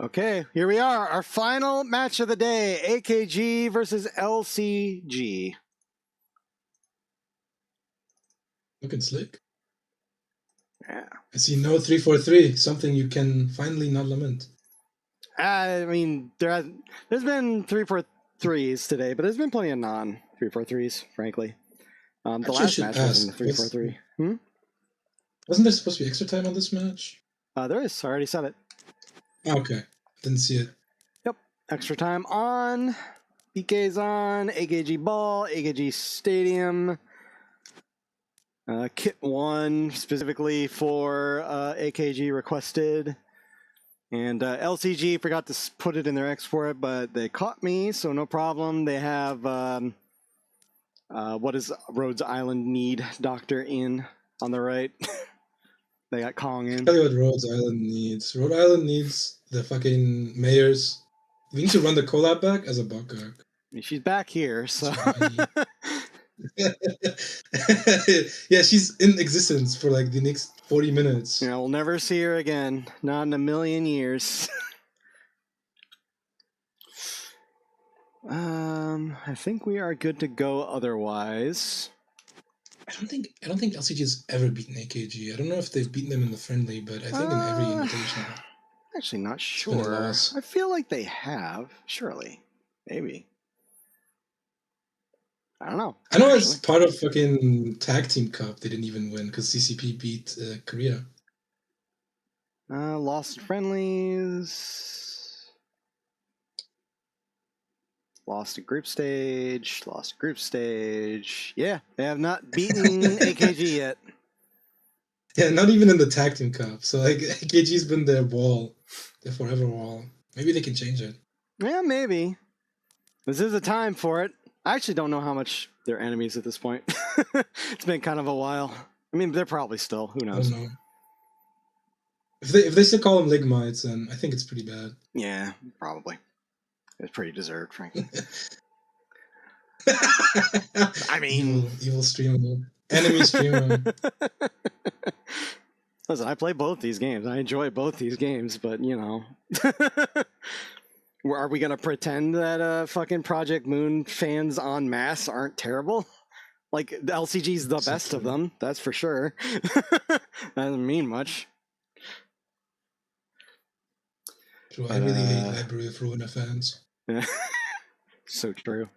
Okay, here we are. Our final match of the day. AKG versus LCG. Looking slick. Yeah. I see no 3-4-3. Something you can finally not lament. I mean, there's been 3-4-3s today, but there's been plenty of non-3-4-3s, frankly. The last match wasn't a 3-4-3. Wasn't there supposed to be extra time on this match? There is. I already said it. Okay. Didn't see it. Yep. Extra time on. PK's on. AKG Ball. AKG Stadium. Kit 1 specifically for AKG requested. And LCG forgot to put it in their export, but they caught me, so no problem. They have, what does Rhodes Island need? Doctor in on the right. They got Kong in. Tell you what Rhodes Island needs. Rhode Island needs the fucking mayors. We need to run the collab back as a Buckgurk. She's back here, so... Yeah, she's in existence for like the next 40 minutes. Yeah, we'll never see her again. Not in a million years. I think we are good to go otherwise. I don't think LCG has ever beaten AKG. I don't know if they've beaten them in the friendly, but I think in every invitational. Actually, not sure. I feel like they have. Surely. Maybe. I don't know. I know as part of fucking Tag Team Cup, they didn't even win because CCP beat Korea. Lost friendlies. Lost a group stage. Lost a group stage. Yeah, they have not beaten AKG yet. Yeah, not even in the Tag Team Cup. So like AKG's been their wall, their forever wall. Maybe they can change it. Yeah, maybe. This is a time for it. I actually don't know how much they're enemies at this point. It's been kind of a while. I mean, they're probably still. Who knows? I don't know. If they still call them Ligmites, then I think it's pretty bad. Yeah, probably. It's pretty deserved, frankly. I mean... Evil streamer. Enemy streamer. Listen, I play both these games. I enjoy both these games, but, you know... Are we going to pretend that fucking Project Moon fans en masse aren't terrible? Like, the LCG's the best of them, that's for sure. That doesn't mean much. True, I really hate Library of Ruina fans. So true.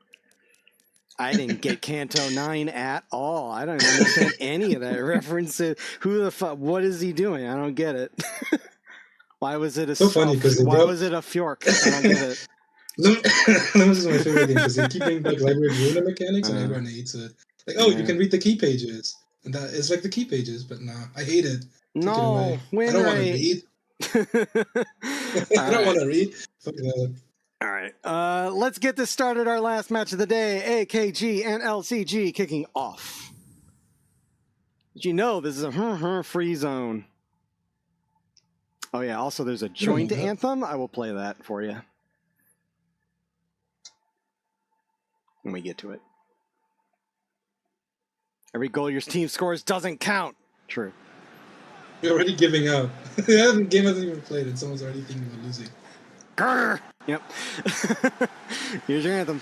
I didn't get Kanto 9 at all. I don't understand any of that references. Who the fuck? What is he doing? I don't get it. Why was it a so funny because why was it a Fjork? I don't get it. This is my favorite thing because they keep bringing back Library of Ruina mechanics and everyone hates it. Like, oh, you can read the key pages, and that is like the key pages, but nah, I hate it. No, I don't want to read. I don't want to read. Fuck that. All right, let's get this started. Our last match of the day: AKG and LCG kicking off. Did you know this is a free zone? Oh yeah, also there's a joint anthem. I will play that for you when we get to it. Every goal your team scores doesn't count. True. You're already giving up. The game hasn't even played and someone's already thinking of losing. Grr! Yep. Here's your anthem.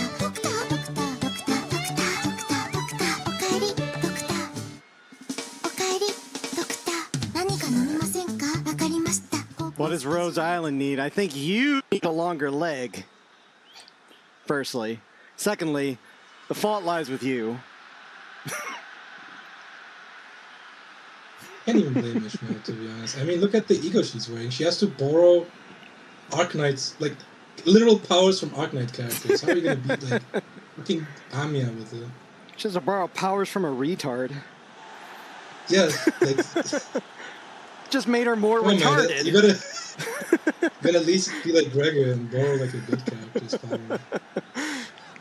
ドクタードクタードクタードクタードクタードクタードクターおかえりドクターおかえりドクター何か飲みませんかわかりました What does Rose Island need? I think you need a longer leg. Firstly. Secondly, the fault lies with you. Can't even blame Ishmael, to be honest. I mean, look at the ego she's wearing. She has to borrow Arknights, like literal powers from Arknight characters. How are you gonna beat like fucking Amiya with it? She has to borrow powers from a retard. Yeah, like Just made her more come on, man, retarded. you gotta at least be like Gregor and borrow like a good character's power.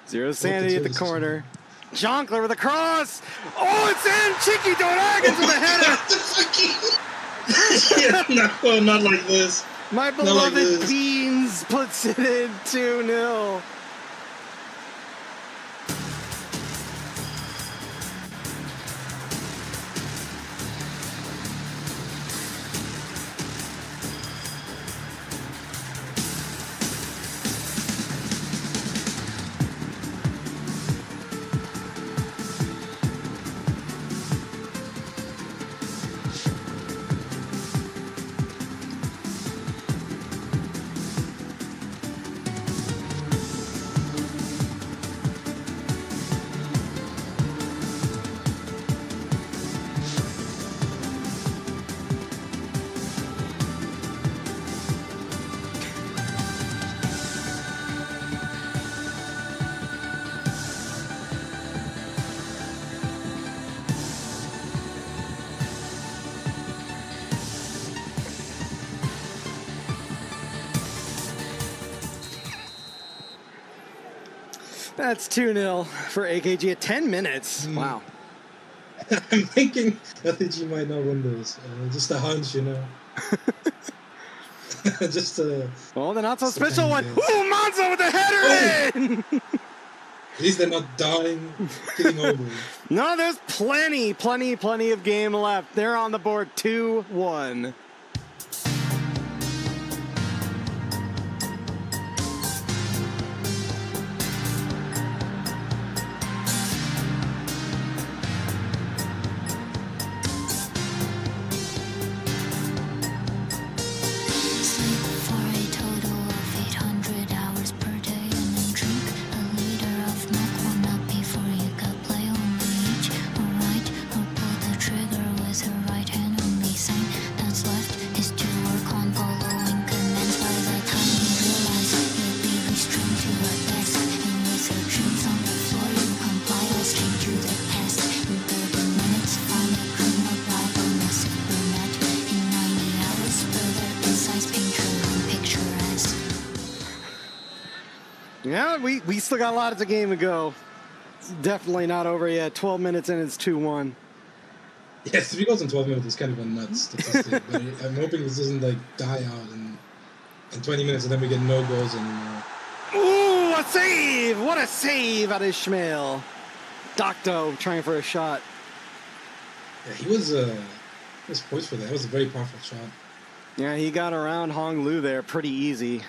Zero Sanity at the corner. Jonkler with a cross. Oh, it's in. Cheeky Doragas with a header. Yeah, no, not like this. My beloved Beans puts it in 2-0. That's 2-0 for AKG at 10 minutes. Wow. I'm thinking FAG might not win this. Just a hunch, you know. Just a. Well, the not so special one. Ooh, Monzo with the header in! At least they're not dying, getting over. No, there's plenty of game left. They're on the board 2-1. Sleep for a total of 800 hours per day and then drink a liter of milk one up before you could play only each. Alright, or pull the trigger with her right hand only sign. That's life Yeah, we still got a lot of the game to go. It's definitely not over yet. 12 minutes in, it's 2-1. Yeah, 3 goals in 12 minutes is kind of a nuts statistic, but I'm hoping this doesn't like die out in 20 minutes and then we get no goals anymore. Ooh, a save! What a save out of Ishmael. Docto trying for a shot. Yeah, he was poised for that. That was a very powerful shot. Yeah, he got around Hong Lu there pretty easy.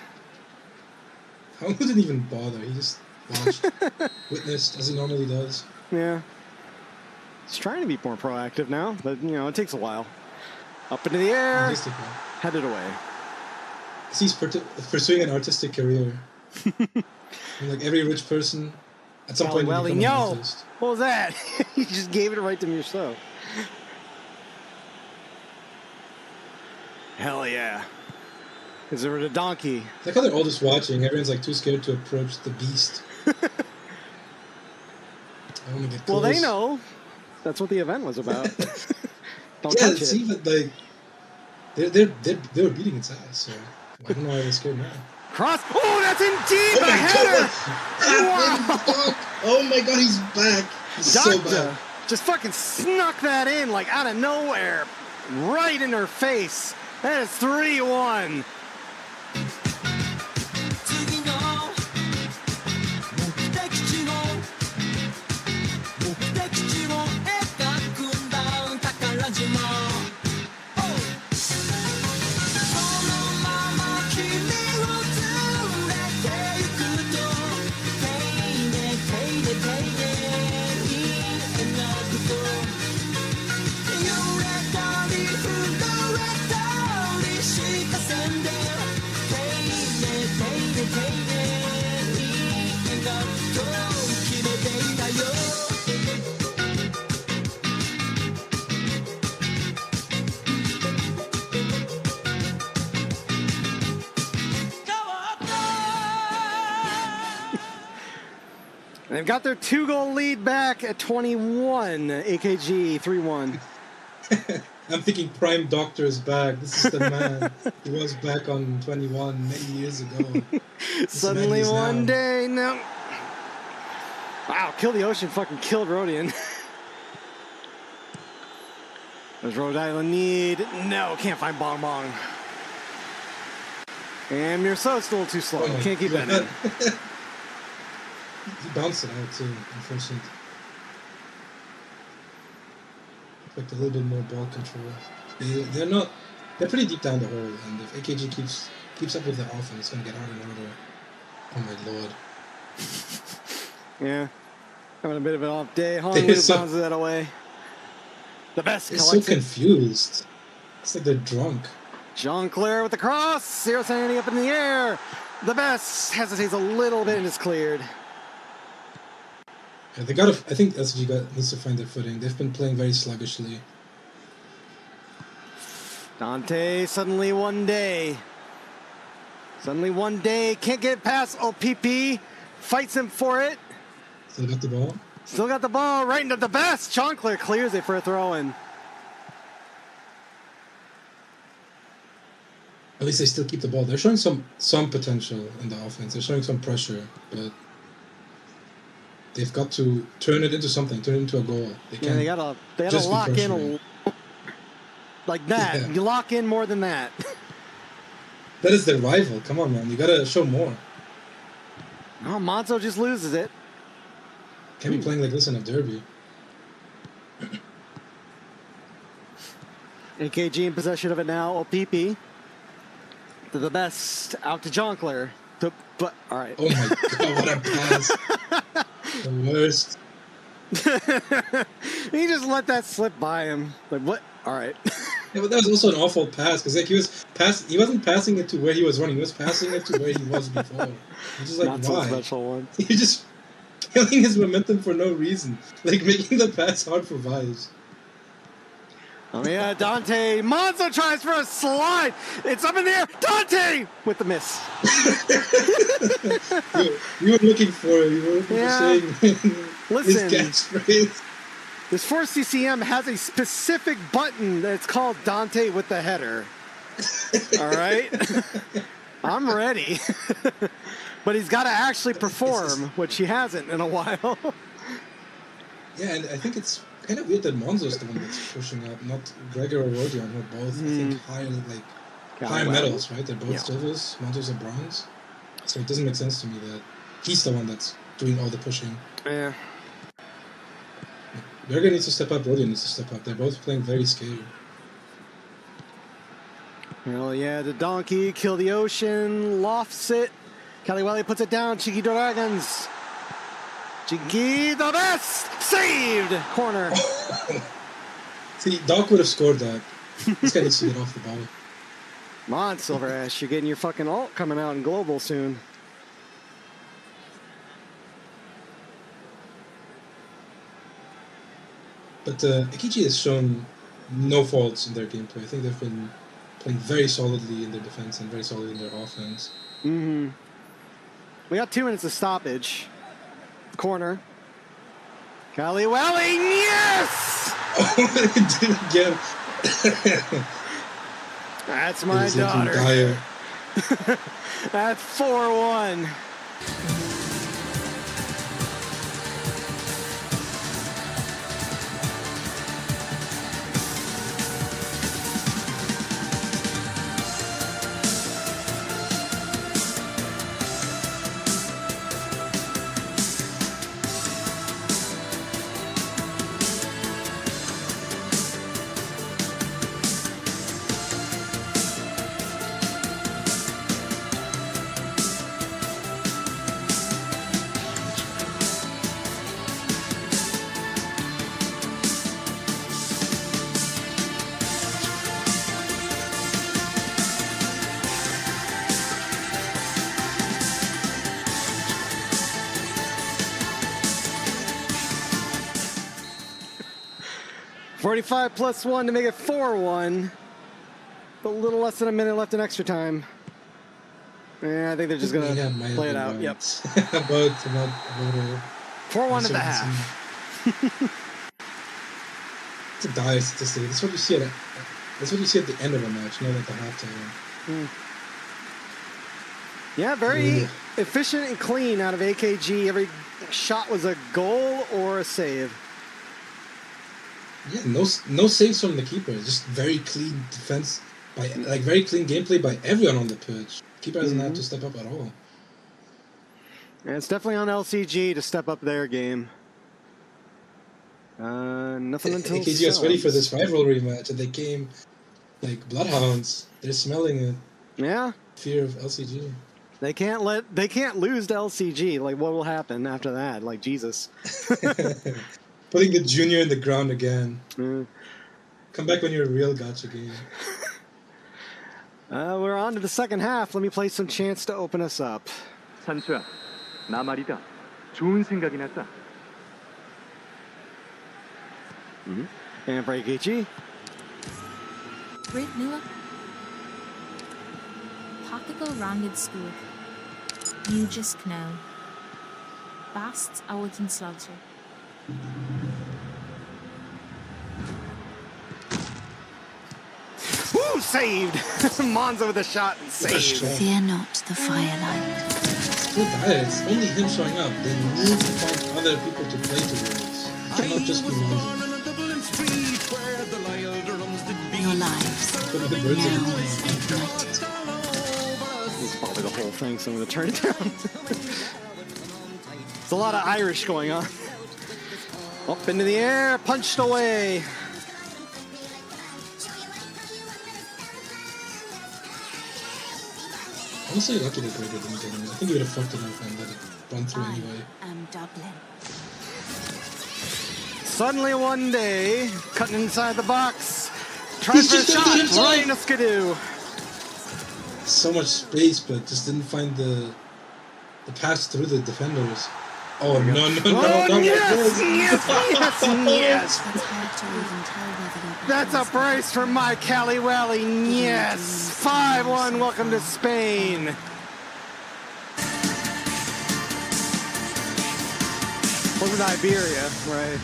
Hong Lu didn't even bother. He just watched, witnessed, as he normally does. Yeah. He's trying to be more proactive now, but, you know, it takes a while. Up into the air, headed away. He's pursuing an artistic career. Like every rich person, at some point, well, become an yo, artist. what was that? You just gave it right to me yourself. Hell yeah. Is there a donkey? Like how they're all just watching. Everyone's like too scared to approach the beast. I want to get close. Well, they know. That's what the event was about. Don't yeah, touch it. See, but like they were beating its ass. So I don't know why they're scared now. Cross. Oh, that's indeed a header. Wow. Oh my god, he's back. He's so bad. Just fucking snuck that in like out of nowhere, right in her face. That is 3-1. They've got their 2-goal lead back at 21. AKG 3-1. I'm thinking Prime Doctor is back. This is the man. He was back on 21 many years ago. Suddenly one day, no. Wow, Kill the Ocean fucking killed Rodian. Does Rhode Island need? No, can't find Bong Bong. And Mirso still too slow. Oh, Can't keep that in. He bounced it out too, unfortunately. Expect a little bit more ball control. They're pretty deep down the hole, and if AKG keeps up with the offense, it's gonna get harder and harder. Oh my lord. Yeah. Having a bit of an off day. Hong Lu bounces that away. The best. They're so confused. It's like they're drunk. Jean-Claire with the cross. Zero Sanity up in the air. The best hesitates a little bit and is cleared. Yeah, I think SG needs to find their footing. They've been playing very sluggishly. Dante suddenly one day can't get past OPP. Fights him for it. Still got the ball. Still got the ball right into the best. Jean-Claire clears it for a throw-in. At least they still keep the ball. They're showing some potential in the offense. They're showing some pressure, but they've got to turn it into something. Turn it into a goal. They gotta lock in like that. Yeah. You lock in more than that. That is their rival. Come on, man. You gotta show more. Oh, Monzo just loses it. Can't be playing like this in a derby. AKG in possession of it now. OPP. To the best. Out to Jean-Claire. But all right. Oh my god, what a pass. The worst. He just let that slip by him. Like, what? All right. Yeah, but that was also an awful pass because like he wasn't passing it to where he was running. He was passing it to where he was before. Which is like, Not why? so special one. You're just killing his momentum for no reason. Like making the pass hard for Vibes. Oh yeah, Dante. Monzo tries for a slide. It's up in the air. Dante with the miss. You were looking for it. You were looking for saying Listen, his catchphrase. This 4CCM has a specific button that's called Dante with the header. All right? I'm ready. But he's got to actually perform, which he hasn't in a while. Yeah, and I think it's kind of weird that Monzo's the one that's pushing up, not Gregor or Rodion, who are both, I think, higher medals, right? They're both silvers, Monzo's a bronze. So it doesn't make sense to me that he's the one that's doing all the pushing. Yeah. Gregor needs to step up, Rodion needs to step up. They're both playing very scary. Well, yeah, the donkey, kill the ocean, lofts it. Kaliwali puts it down, Cheeky Dragons. Cheeky the best! Saved! Corner. See, Doc would have scored that. This guy needs to get off the ball. Come on, Silver Ash, you're getting your fucking ult coming out in Global soon. But Ikiji has shown no faults in their gameplay. I think they've been playing very solidly in their defense and very solidly in their offense. Mm-hmm. We got 2 minutes of stoppage. Corner. Kaliwali, yes! Oh, it did again. That's my It's looking daughter. dire. That's 4-1. $45 plus 1 to make it 4-1. A little less than a minute left in extra time. Yeah, I think they're just going to play it out. Yep. about 4-1 at the half. It's a dire statistic. That's what you see at the end of a match, not at the halftime. Yeah, very efficient and clean out of AKG. Every shot was a goal or a save. Yeah, no saves from the keeper. Just very clean defense very clean gameplay by everyone on the pitch. Keeper doesn't have to step up at all. And it's definitely on LCG to step up their game. Nothing until AKG was ready for this rival rematch, and they came like bloodhounds. They're smelling it. Yeah. Fear of LCG. They can't lose to LCG. Like, what will happen after that? Like, Jesus. Putting the junior in the ground again. Come back when you're a real gacha game. We're on to the second half. Let me play some chants to open us up. 산수야, 나 말이다. 좋은 생각이 났다. And for AKG. Rit Nua. Pakiko Rangid School. You just know. Bast Awakin Slaughter. Woo! Saved! Monzo with a shot and saved. Fear not the firelight. It's too dire. It's only him showing up. They need to find other people to play towards. It cannot just be Monzo. Your lives Put the birds in now the is ignited. This is probably the whole thing, so I'm going to turn it down. There's a lot of Irish going on. Up into the air, punched away. Honestly, lucky that Gregor didn't get him. I think he would have fucked it up and let it run through I anyway. am Dublin. Suddenly one day, cutting inside the box. Tries for a shot, right in a skidoo. So much space, but just didn't find the pass through the defenders. Oh, no, Oh, yes, yes, yes, yes. It's hard to even tell whether you're That's a price for my Kaliwali. Yes. 5-1, welcome to Spain. Wasn't Iberia, right?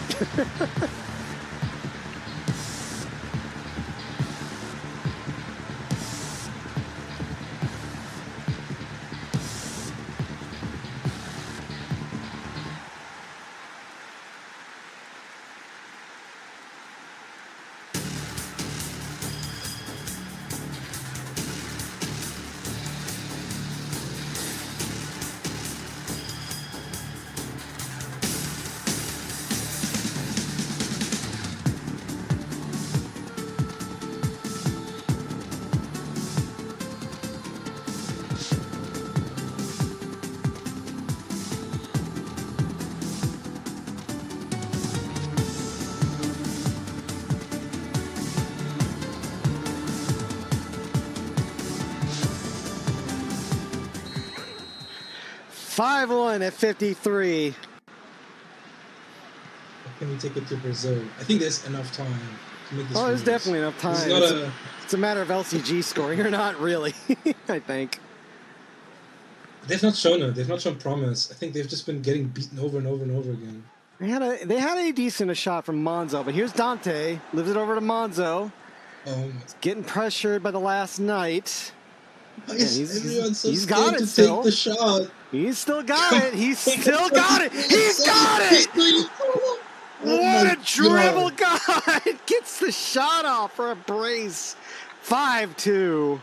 5-1 at 53. Can we take it to Brazil? I think there's enough time to make this. Oh, there's definitely enough time. It's a matter of LCG scoring or not, really. I think. They've not shown it. They've not shown promise. I think they've just been getting beaten over and over and over again. They had a decent shot from Monzo, but here's Dante. Lives it over to Monzo. Oh, getting pressured by the last night. He's got it to still. Take the shot. He's still got it. He's still got it. He's got it. What a dribble guy. Gets the shot off for a brace. 5-2.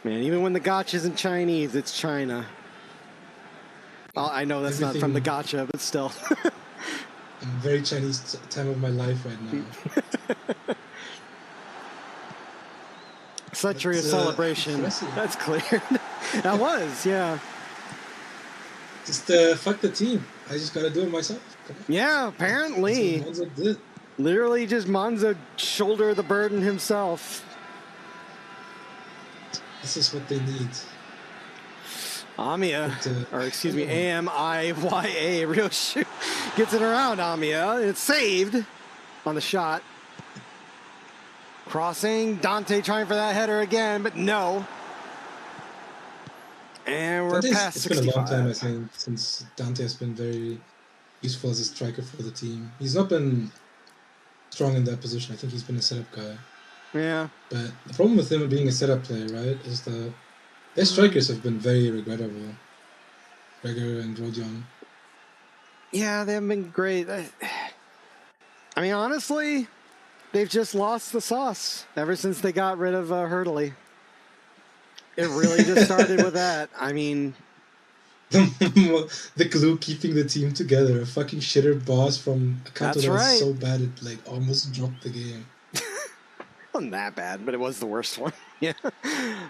Man, even when the gotcha isn't Chinese, it's China. I know that's not from the gotcha, but still. I'm very Chinese time of my life right now. Century of celebration. Impressive. That's clear. That was, yeah. Just fuck the team. I just gotta do it myself. Yeah, apparently. That's what Monzo did. Literally just Monzo shoulder the burden himself. This is what they need. Amiya, or excuse me, AMIYA, real shoot, gets it around Amiya. It's saved on the shot. Crossing, Dante trying for that header again, but no. And we're past 65. It's been a long time, I think, since Dante has been very useful as a striker for the team. He's not been strong in that position. I think he's been a setup guy. Yeah. But the problem with him being a setup player, right, is that their strikers have been very regrettable. Gregor and Rodion. Yeah, they haven't been great. I mean, honestly, they've just lost the sauce ever since they got rid of Hurtley. It really just started with that. I mean... the glue keeping the team together. A fucking shitter boss from a country that was so bad it like almost dropped the game. It wasn't that bad, but it was the worst one. Yeah.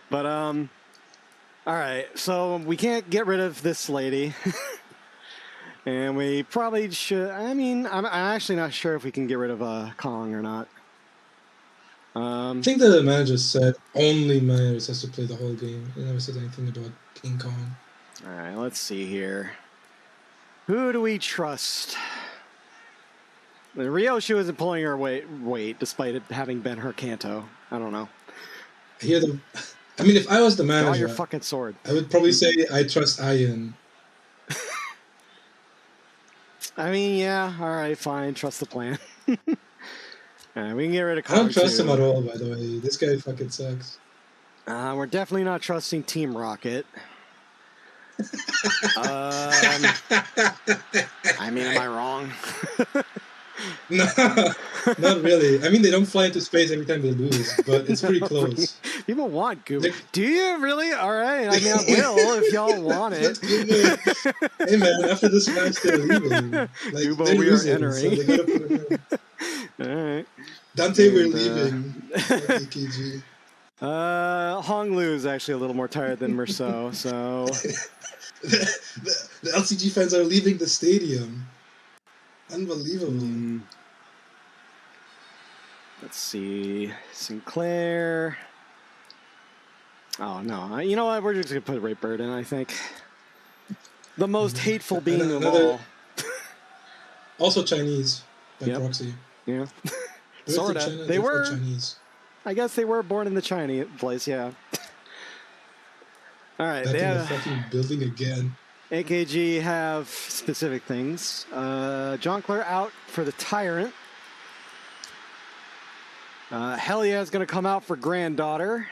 But, all right. So we can't get rid of this lady. And we probably should. I mean, I'm actually not sure if we can get rid of Kong or not. I think the manager said only Myers has to play the whole game. He never said anything about King Kong. All right, let's see here. Who do we trust? Ryoshu isn't pulling her weight despite it having been her Kanto. I don't know. I mean, if I was the manager, draw your fucking sword. I would probably say I trust Ian. I mean, yeah, all right, fine. Trust the plan. All right, we can get rid of Kong. I don't trust him at all, by the way. This guy fucking sucks. We're definitely not trusting Team Rocket. I mean, am I wrong? No, not really. I mean, they don't fly into space every time they lose, but it's pretty close. People want Gooba. Do you really? All right. I mean, I will if y'all want it. Hey, man, after this match, they're leaving. Like, Gooba, we are entering. So they gotta put it in. All right. Dante, we're leaving. AKG. Honglu is actually a little more tired than Merceau, so... the LCG fans are leaving the stadium. Unbelievable. Let's see. Sinclair. Oh, no. You know what? We're just going to put Rape Bird in, I think. The most hateful being of all. Also Chinese, by proxy. Yeah. Sort of. They were... Chinese. I guess they were born in the Chinese place, yeah. All right, Back they in the have, fucking building again. AKG have specific things. Jonkler out for the Tyrant. Helia is going to come out for Granddaughter.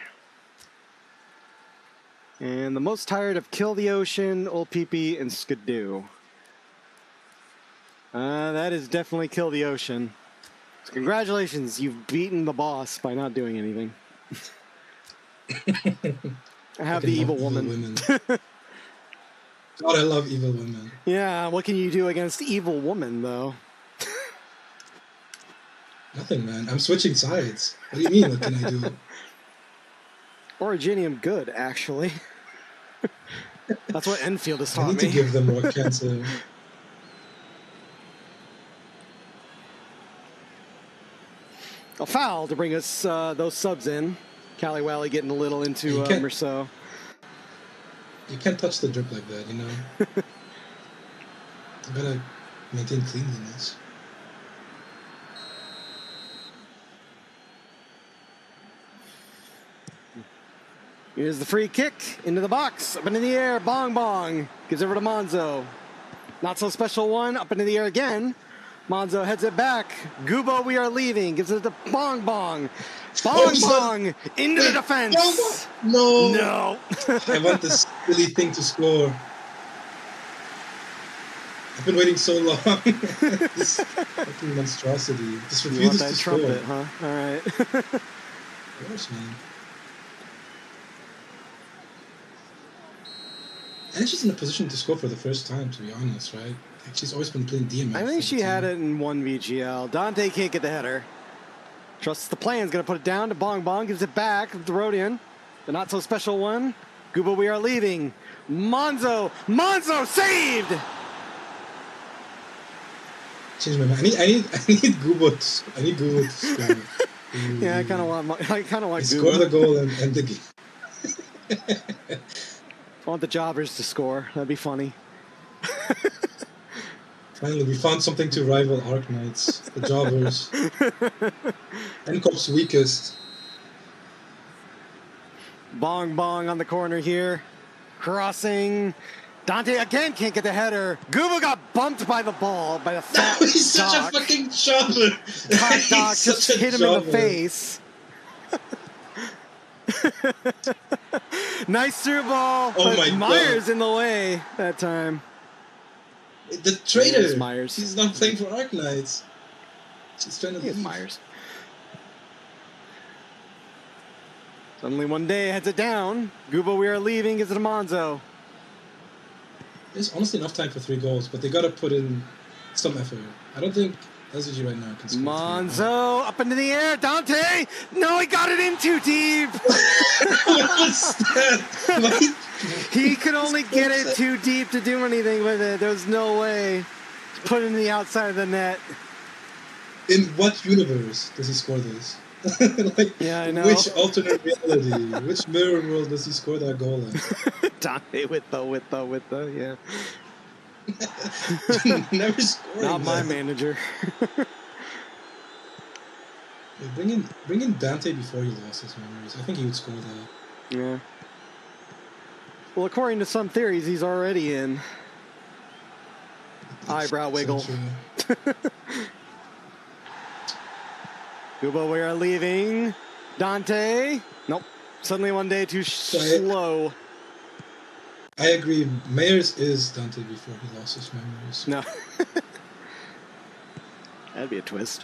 And the most tired of Kill the Ocean, Old Peepee, and Skidoo. That is definitely Kill the Ocean. So congratulations, you've beaten the boss by not doing anything. I have the evil woman. God, I love evil women. Yeah, what can you do against evil woman, though? Nothing, man. I'm switching sides. What do you mean, what can I do? Originium good, actually. That's what Enfield has taught me. I need to give them more cancer. A foul to bring us those subs in. Cali Wally getting a little into Merceau. You can't touch the drip like that, you know? You gotta maintain cleanliness. Here's the free kick into the box, up into the air, bong bong. Gives over to Monzo. Not so special one, up into the air again. Monzo heads it back. Gubo, we are leaving. Gives it to bong bong. Bong bong into the defense. No. No. I want this silly thing to score. I've been waiting so long. This fucking monstrosity. This refuses to score. Trumpet, huh? All right. Of course, man. And she's in a position to score for the first time, to be honest, right? Like she's always been playing DMX. I think she had it in one VGL. Dante can't get the header. Trusts the plan's going to put it down to Bong Bong. Gives it back to Rodian. The not so special one. Gubo, we are leaving. Monzo. Monzo saved! Change my mind. I need Gubo to score. Yeah, I kind of want Gubo. Score the goal and end the game. I want the jobbers to score. That'd be funny. Finally, we found something to rival Arc Knights, the jobbers. NCOP's weakest. Bong Bong on the corner here. Crossing. Dante again can't get the header. Gubo got bumped by the ball, by the fat He's Doc. such a fucking jobber. Hot Doc just hit him in the face. Nice through ball, Oh but my Myers God. in the way that time. The traitor. Here's Myers. He's not playing for Arc Knights. He's trying to Here's leave. Myers. Suddenly one day heads it down. Gubo, we are leaving. Gives it to Monzo. There's honestly enough time for 3 goals, but they gotta put in some effort. I don't think LCG right now can score. Monzo up into the air. Dante. No, he got it in too deep. What's that? He could only get it too deep to do anything with it. There was no way to put it in the outside of the net. In what universe does he score this? Like, yeah, I know. Which alternate reality? Which mirror world does he score that goal in? Dante with the, yeah. Never scored. Not my manager. Bring in Dante before he lost his memories. I think he would score that. Yeah. Well, according to some theories, he's already in. Eyebrow wiggle. Gubo, we are leaving. Dante. Nope. Suddenly one day too slow. I agree. Mayers is Dante before he lost his memories. No. That'd be a twist.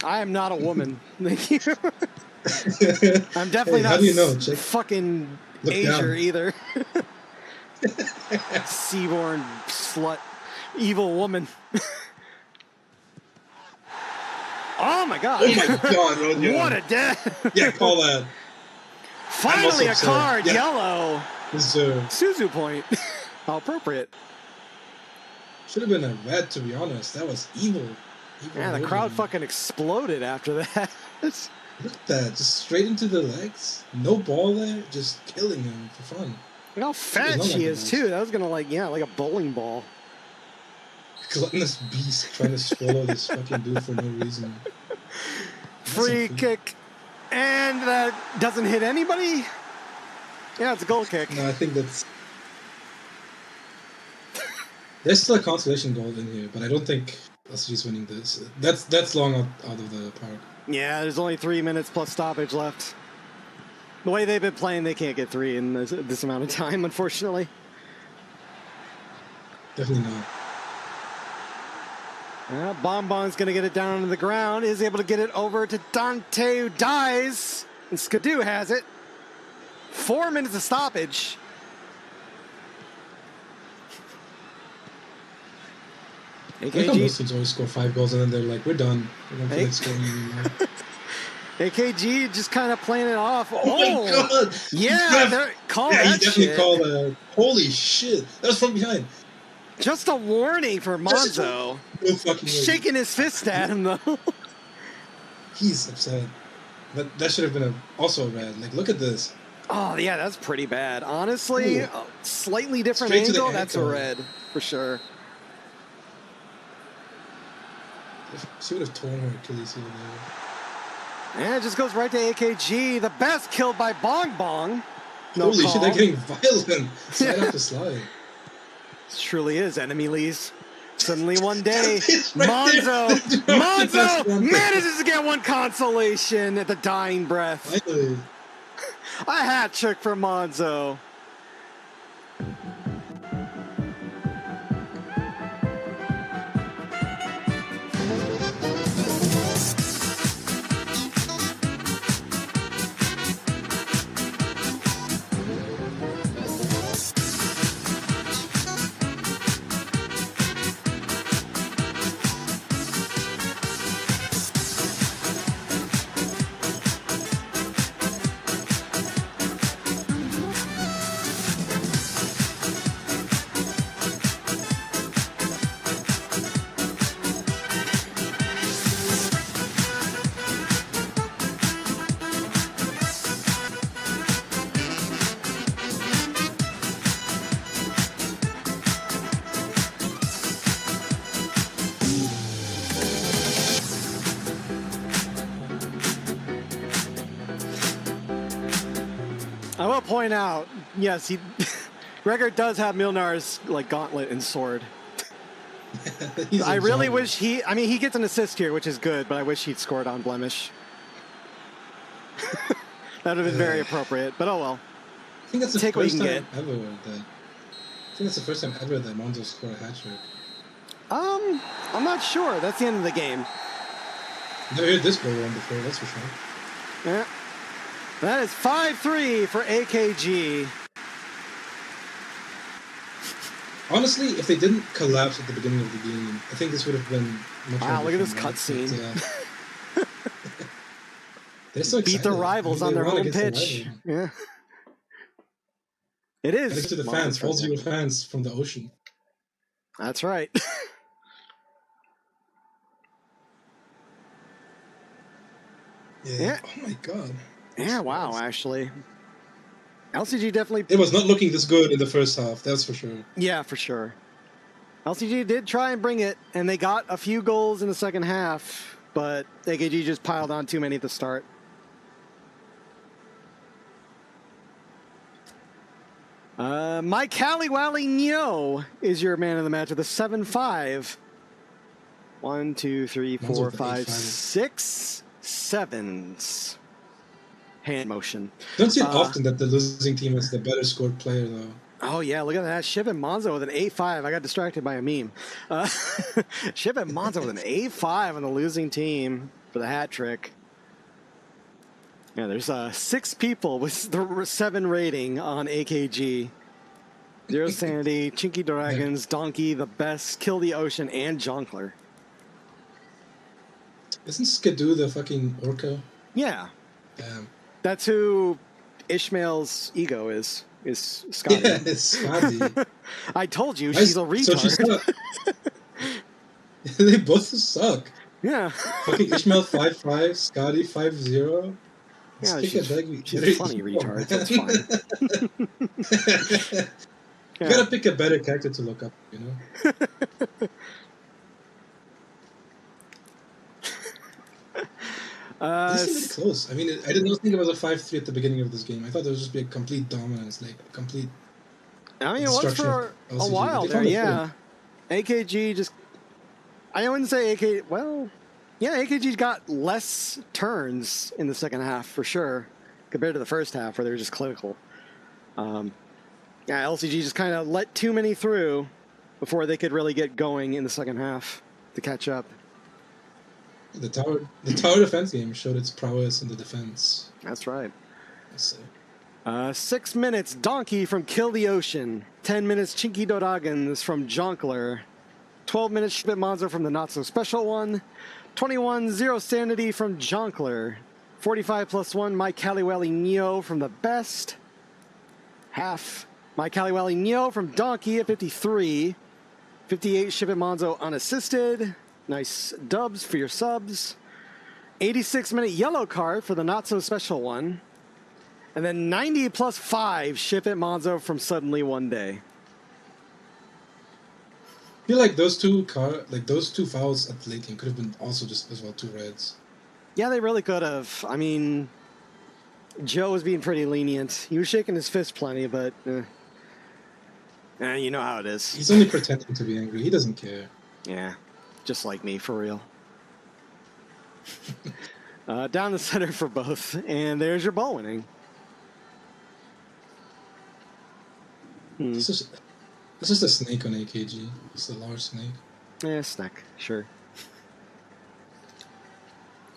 I am not a woman. Thank you. I'm definitely not fucking Asia either. Seaborn slut. Evil woman. Oh my God. Oh my God, Rodio. What a death. Yeah, call that. Finally a card, yeah. Yellow. Suzu point. How appropriate. Should have been a red, to be honest. That was evil. Yeah, the crowd fucking exploded after that. Look at that. Just straight into the legs. No ball there. Just killing him for fun. Look how fat she is, too. That was going to, like a bowling ball. Gluttonous beast trying to swallow this fucking dude for no reason. Free kick. And that doesn't hit anybody. Yeah, it's a goal kick. No, I think that's... There's still a consolation goal in here, but I don't think LCG's winning this. That's long out of the park. Yeah, there's only 3 minutes plus stoppage left. The way they've been playing, they can't get 3 in this amount of time, unfortunately. Definitely not. Bonbon's going to get it down to the ground. Is able to get it over to Dante, who dies. And Skidoo has it. 4 minutes of stoppage. I think most teams always score 5 goals and then they're like, we're done. We don't feel like scoring anymore. AKG just kind of playing it off. Oh my god! Yeah, call that he definitely shit. called a... Holy shit! That was from behind. Just a warning for Monzo. No fucking way. Shaking his fist at him, though. He's upset. That should have been also a red. Like, look at this. Oh, yeah, that's pretty bad. Honestly, a slightly different Straight to the angle, that's a ankle. red, for sure. She would have torn her Achilles heel there. And it just goes right to AKG. The best killed by Bong Bong. No Holy call. shit, they're getting violent. Slide after slide. This truly is Enemylies. Suddenly one day, It's right Monzo there. manages to get one consolation at the dying breath. Finally. A hat trick for Monzo. I will point out, yes, Gregor does have Milnar's like gauntlet and sword. I really wish he gets an assist here, which is good, but I wish he'd scored on Blemish. That would have been very appropriate, but oh well. I think that's the Take what first you can time ever that... I think that's the first time ever that Monzo scored a hat trick. I'm not sure. That's the end of the game. Never heard this go on before, that's for sure. Yeah. That is 5-3 for AKG. Honestly, if they didn't collapse at the beginning of the game, I think this would have been much Wow, more look at this different, cutscene. But, they're so Beat excited. their rivals I on mean, their they run home against the pitch. rival. Yeah. It is. Thanks to the fans, all 0 fans from the ocean. That's right. Yeah. Oh my god. Yeah, wow, actually. LCG definitely... It was not looking this good in the first half, that's for sure. Yeah, for sure. LCG did try and bring it, and they got a few goals in the second half, but AKG just piled on too many at the start. Mike Callywally Nyo is your man of the match with a 7-5. 1, 2, 3, 4, 5, 6 sevens. Hand motion. Don't see it often that the losing team has the better scored player, though. Oh, yeah, look at that. Shiv and Monzo with an 8-5. I got distracted by a meme. Shiv and Monzo with an 8-5 on the losing team for the hat trick. Yeah, there's 6 people with the 7 rating on AKG. 0 Sanity, Chinky Dragons, Donkey, The Best, Kill the Ocean, and Jonkler. Isn't Skidoo the fucking orca? Yeah. Damn. That's who Ishmael's ego is Scotty. Yeah, it's Scotty. I told you, she's a retard. So she sucks. They both suck. Yeah. Fucking Ishmael 5-5, Scotty 5-0. Yeah, she's a funny retard, so it's fine. You gotta pick a better character to look up, you know? They seemed really close. I mean, I did not think it was a 5-3 at the beginning of this game. I thought there would just be a complete dominance, like a complete. I mean, it was for a while there, yeah. AKG just. I wouldn't say AK. Well, yeah, AKG got less turns in the second half for sure, compared to the first half where they were just clinical. Yeah, LCG just kind of let too many through before they could really get going in the second half to catch up. The tower defense game showed its prowess in the defense. That's right. 6 minutes Donkey from Kill the Ocean. 10 minutes Chinky Doragans from Jonkler. 12 minutes Schmidt Monzo from the Not So Special One. 21 0 Sanity from Jonkler. 45+1 Mike Caliwelli Neo from the Best. Half Mike Caliwelli Neo from Donkey at 53. 58 Schmidt Monzo unassisted. Nice dubs for your subs. 86-minute yellow card for the Not So Special One. And then 90+5 Ship It Monzo from Suddenly One Day. I feel like those two fouls at the late game could have been also just as well 2 reds. Yeah, they really could have. I mean, Joe was being pretty lenient. He was shaking his fist plenty, but you know how it is. He's only pretending to be angry. He doesn't care. Yeah, just like me, for real. Down the center for both, and there's your ball winning. It's just a snake on AKG. It's a large snake. Yeah, snack, sure.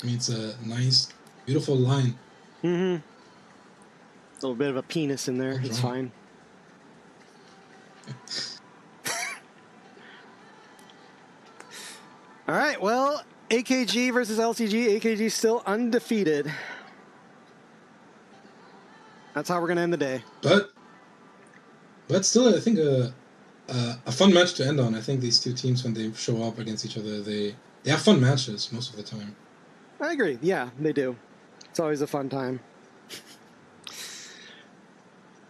I mean, it's a nice, beautiful line. Mm-hmm. A little bit of a penis in there. It's fine. All right, well, AKG versus LCG. AKG still undefeated. That's how we're going to end the day. But still, I think a fun match to end on. I think these two teams, when they show up against each other, they have fun matches most of the time. I agree. Yeah, they do. It's always a fun time.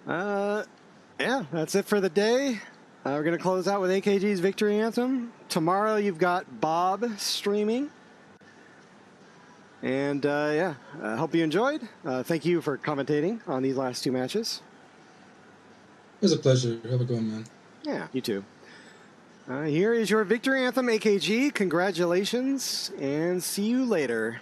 Yeah, that's it for the day. We're going to close out with AKG's Victory Anthem. Tomorrow you've got Bob streaming. And yeah, I hope you enjoyed. Thank you for commentating on these last 2 matches. It was a pleasure. Have a good one, man. Yeah, you too. Here is your Victory Anthem, AKG. Congratulations, and see you later.